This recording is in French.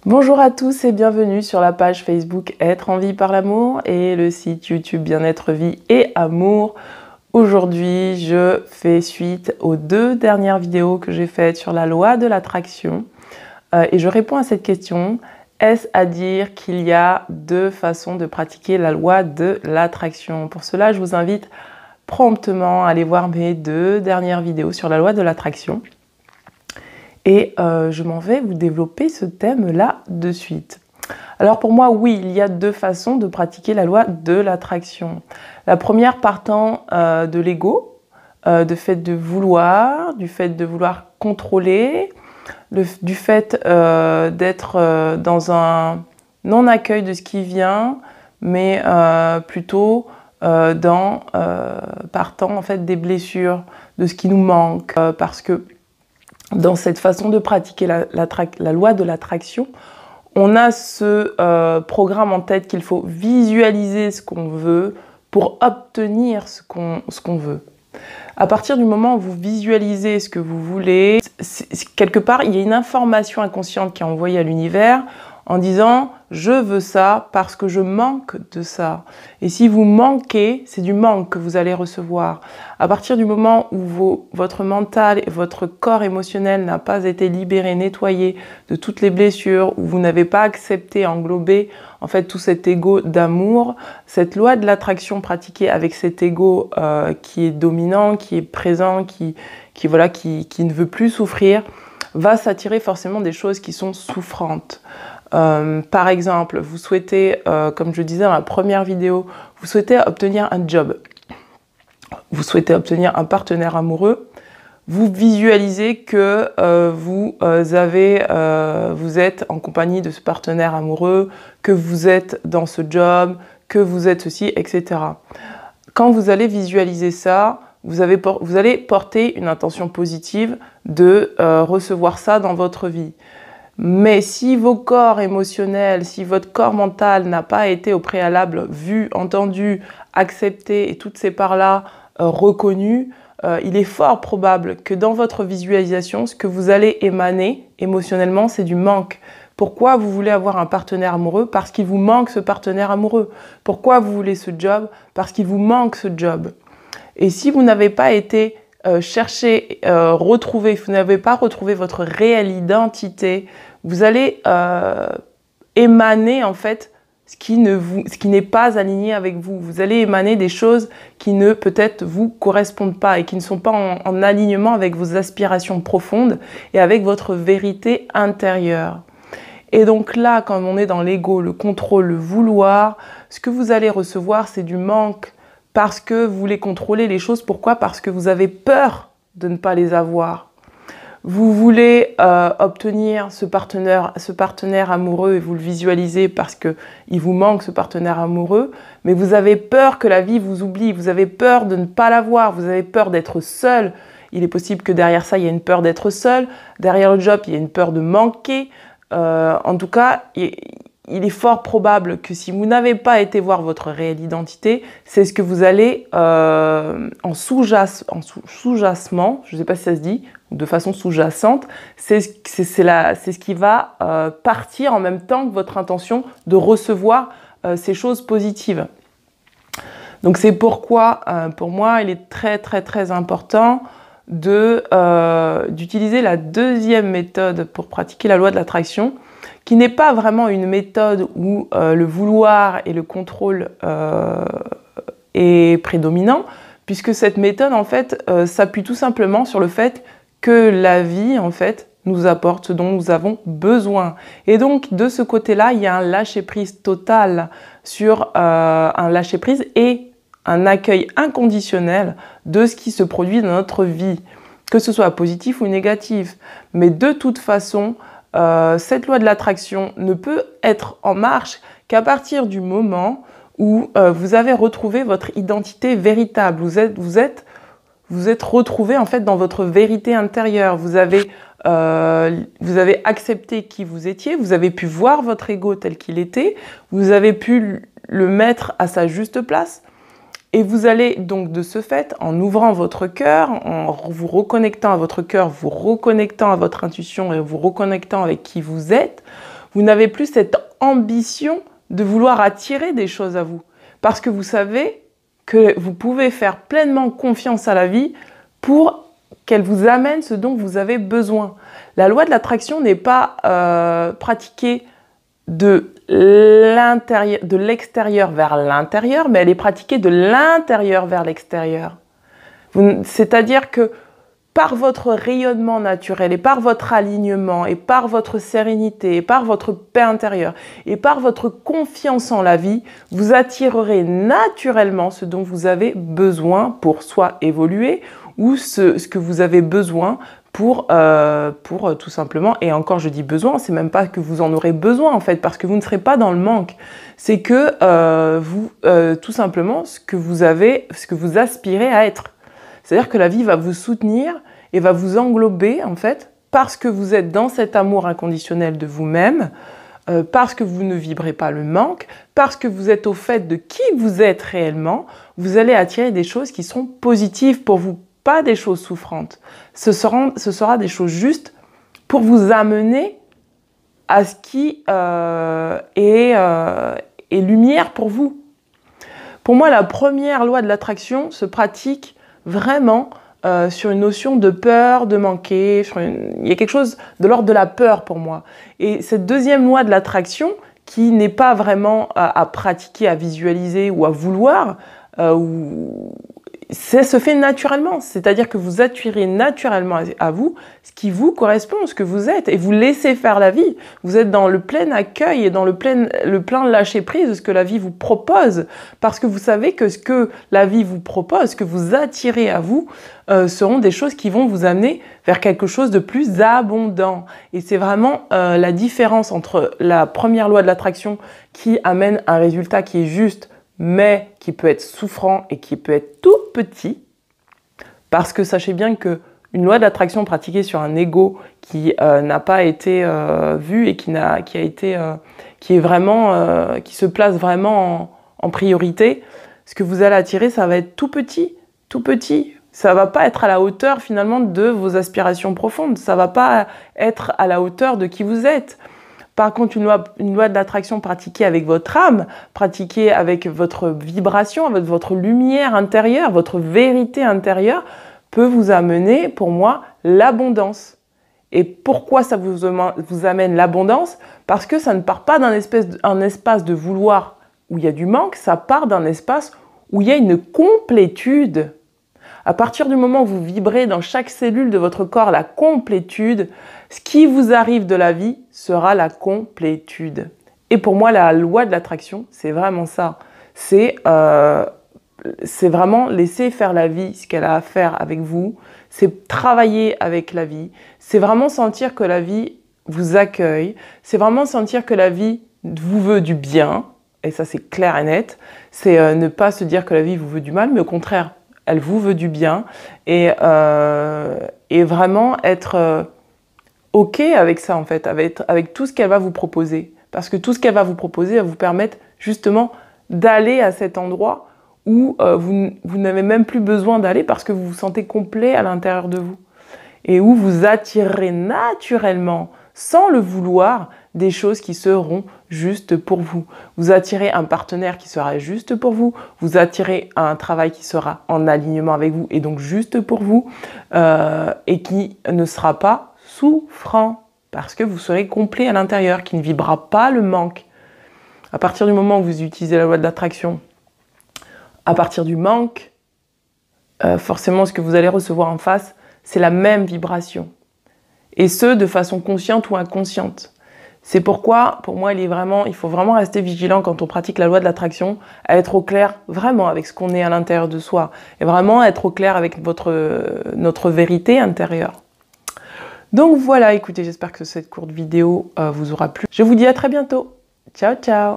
Bonjour à tous et bienvenue sur la page Facebook Être en vie par l'amour et le site YouTube Bien-être vie et amour. Aujourd'hui, je fais suite aux 2 dernières vidéos que j'ai faites sur la loi de l'attraction et je réponds à cette question. Est-ce à dire qu'il y a 2 façons de pratiquer la loi de l'attraction? Pour cela, je vous invite promptement à aller voir mes 2 dernières vidéos sur la loi de l'attraction. Et je m'en vais vous développer ce thème-là de suite. Alors pour moi, oui, il y a 2 façons de pratiquer la loi de l'attraction. La première partant de l'ego, du fait de vouloir contrôler, du fait d'être dans un non-accueil de ce qui vient, mais plutôt partant en fait des blessures, de ce qui nous manque, parce que dans cette façon de pratiquer la loi de l'attraction, on a ce programme en tête qu'il faut visualiser ce qu'on veut pour obtenir ce qu'on veut. À partir du moment où vous visualisez ce que vous voulez, quelque part, il y a une information inconsciente qui est envoyée à l'univers en disant « je veux ça parce que je manque de ça ». Et si vous manquez, c'est du manque que vous allez recevoir. À partir du moment où votre mental et votre corps émotionnel n'a pas été libéré, nettoyé de toutes les blessures, où vous n'avez pas accepté, englobé en fait tout cet ego d'amour, cette loi de l'attraction pratiquée avec cet ego qui est dominant, qui est présent, qui ne veut plus souffrir, va s'attirer forcément des choses qui sont souffrantes. Par exemple, vous souhaitez, comme je disais dans la première vidéo, vous souhaitez obtenir un job, vous souhaitez obtenir un partenaire amoureux, vous visualisez que vous êtes en compagnie de ce partenaire amoureux, que vous êtes dans ce job, que vous êtes ceci, etc. Quand vous allez visualiser ça, vous allez porter une intention positive de recevoir ça dans votre vie. Mais si vos corps émotionnels, si votre corps mental n'a pas été au préalable vu, entendu, accepté et toutes ces parts-là reconnues, il est fort probable que dans votre visualisation, ce que vous allez émaner émotionnellement, c'est du manque. Pourquoi vous voulez avoir un partenaire amoureux? Parce qu'il vous manque ce partenaire amoureux. Pourquoi vous voulez ce job? Parce qu'il vous manque ce job. Et si vous n'avez pas été retrouver, vous n'avez pas retrouvé votre réelle identité, vous allez émaner en fait ce qui n'est pas aligné avec vous. Vous allez émaner des choses qui ne peut-être vous correspondent pas et qui ne sont pas en alignement avec vos aspirations profondes et avec votre vérité intérieure. Et donc là, quand on est dans l'ego, le contrôle, le vouloir, ce que vous allez recevoir, c'est du manque parce que vous voulez contrôler les choses. Pourquoi? Parce que vous avez peur de ne pas les avoir. Vous voulez obtenir ce partenaire amoureux et vous le visualisez parce qu'il vous manque ce partenaire amoureux, mais vous avez peur que la vie vous oublie, vous avez peur de ne pas l'avoir, vous avez peur d'être seul. Il est possible que derrière ça, il y ait une peur d'être seul, derrière le job, il y a une peur de manquer. En tout cas, il est fort probable que si vous n'avez pas été voir votre réelle identité, c'est ce que vous allez en sous-jacement, je ne sais pas si ça se dit, de façon sous-jacente, c'est ce qui va partir en même temps que votre intention de recevoir ces choses positives. Donc c'est pourquoi, pour moi, il est très très très important d'utiliser la 2e méthode pour pratiquer la loi de l'attraction, qui n'est pas vraiment une méthode où le vouloir et le contrôle est prédominant, puisque cette méthode en fait s'appuie tout simplement sur le fait que la vie en fait nous apporte ce dont nous avons besoin. Et donc de ce côté-là, il y a un lâcher-prise total sur un lâcher-prise et un accueil inconditionnel de ce qui se produit dans notre vie, que ce soit positif ou négatif. Mais de toute façon, cette loi de l'attraction ne peut être en marche qu'à partir du moment où vous avez retrouvé votre identité véritable. Vous êtes retrouvé en fait dans votre vérité intérieure. Vous avez accepté qui vous étiez, vous avez pu voir votre ego tel qu'il était, vous avez pu le mettre à sa juste place. Et vous allez donc de ce fait, en ouvrant votre cœur, en vous reconnectant à votre cœur, vous reconnectant à votre intuition et vous reconnectant avec qui vous êtes, Vous n'avez plus cette ambition de vouloir attirer des choses à vous. Parce que vous savez que vous pouvez faire pleinement confiance à la vie pour qu'elle vous amène ce dont vous avez besoin. La loi de l'attraction n'est pas pratiquée de l'extérieur vers l'intérieur, mais elle est pratiquée de l'intérieur vers l'extérieur. C'est-à-dire que par votre rayonnement naturel et par votre alignement et par votre sérénité et par votre paix intérieure et par votre confiance en la vie, vous attirerez naturellement ce dont vous avez besoin pour soit évoluer ou ce que vous avez besoin pour tout simplement, et encore je dis besoin, c'est même pas que vous en aurez besoin en fait, parce que vous ne serez pas dans le manque, c'est que tout simplement ce que vous aspirez à être. C'est-à-dire que la vie va vous soutenir et va vous englober en fait, parce que vous êtes dans cet amour inconditionnel de vous-même, parce que vous ne vibrez pas le manque, parce que vous êtes au fait de qui vous êtes réellement, vous allez attirer des choses qui seront positives pour vous, pas des choses souffrantes. Ce sera des choses justes pour vous amener à ce qui est lumière pour vous. Pour moi, la première loi de l'attraction se pratique vraiment sur une notion de peur, de manquer. Il y a quelque chose de l'ordre de la peur pour moi. Et cette deuxième loi de l'attraction, qui n'est pas vraiment à pratiquer, à visualiser ou à vouloir, ça se fait naturellement, c'est-à-dire que vous attirez naturellement à vous ce qui vous correspond, ce que vous êtes, et vous laissez faire la vie. Vous êtes dans le plein accueil et dans le plein lâcher-prise de ce que la vie vous propose, parce que vous savez que ce que la vie vous propose, ce que vous attirez à vous, seront des choses qui vont vous amener vers quelque chose de plus abondant. Et c'est vraiment la différence entre la première loi de l'attraction qui amène un résultat qui est juste, mais qui peut être souffrant et qui peut être tout petit, parce que sachez bien que une loi d'attraction pratiquée sur un ego qui n'a pas été vu et qui se place vraiment en priorité, ce que vous allez attirer, ça va être tout petit, tout petit. Ça va pas être à la hauteur finalement de vos aspirations profondes, ça va pas être à la hauteur de qui vous êtes. Par contre, une loi de l'attraction pratiquée avec votre âme, pratiquée avec votre vibration, avec votre lumière intérieure, votre vérité intérieure, peut vous amener, pour moi, l'abondance. Et pourquoi ça vous amène l'abondance? Parce que ça ne part pas d'un espace de vouloir où il y a du manque, ça part d'un espace où il y a une complétude. À partir du moment où vous vibrez dans chaque cellule de votre corps la complétude, ce qui vous arrive de la vie sera la complétude. Et pour moi, la loi de l'attraction, c'est vraiment ça. C'est vraiment laisser faire la vie ce qu'elle a à faire avec vous. C'est travailler avec la vie. C'est vraiment sentir que la vie vous accueille. C'est vraiment sentir que la vie vous veut du bien. Et ça, c'est clair et net. C'est ne pas se dire que la vie vous veut du mal, mais au contraire, elle vous veut du bien. Et vraiment être OK avec ça, en fait, avec tout ce qu'elle va vous proposer. Parce que tout ce qu'elle va vous proposer va vous permettre justement d'aller à cet endroit où vous n'avez même plus besoin d'aller parce que vous vous sentez complet à l'intérieur de vous. Et où vous attirerez naturellement, sans le vouloir, des choses qui seront justes pour vous. Vous attirez un partenaire qui sera juste pour vous, vous attirez un travail qui sera en alignement avec vous et donc juste pour vous, et qui ne sera pas souffrant, parce que vous serez complet à l'intérieur, qui ne vibrera pas le manque. À partir du moment où vous utilisez la loi de l'attraction, à partir du manque, forcément ce que vous allez recevoir en face, c'est la même vibration. Et ce, de façon consciente ou inconsciente. C'est pourquoi, pour moi, il faut vraiment rester vigilant quand on pratique la loi de l'attraction, à être au clair vraiment avec ce qu'on est à l'intérieur de soi, et vraiment être au clair avec notre vérité intérieure. Donc voilà, écoutez, j'espère que cette courte vidéo vous aura plu. Je vous dis à très bientôt. Ciao, ciao!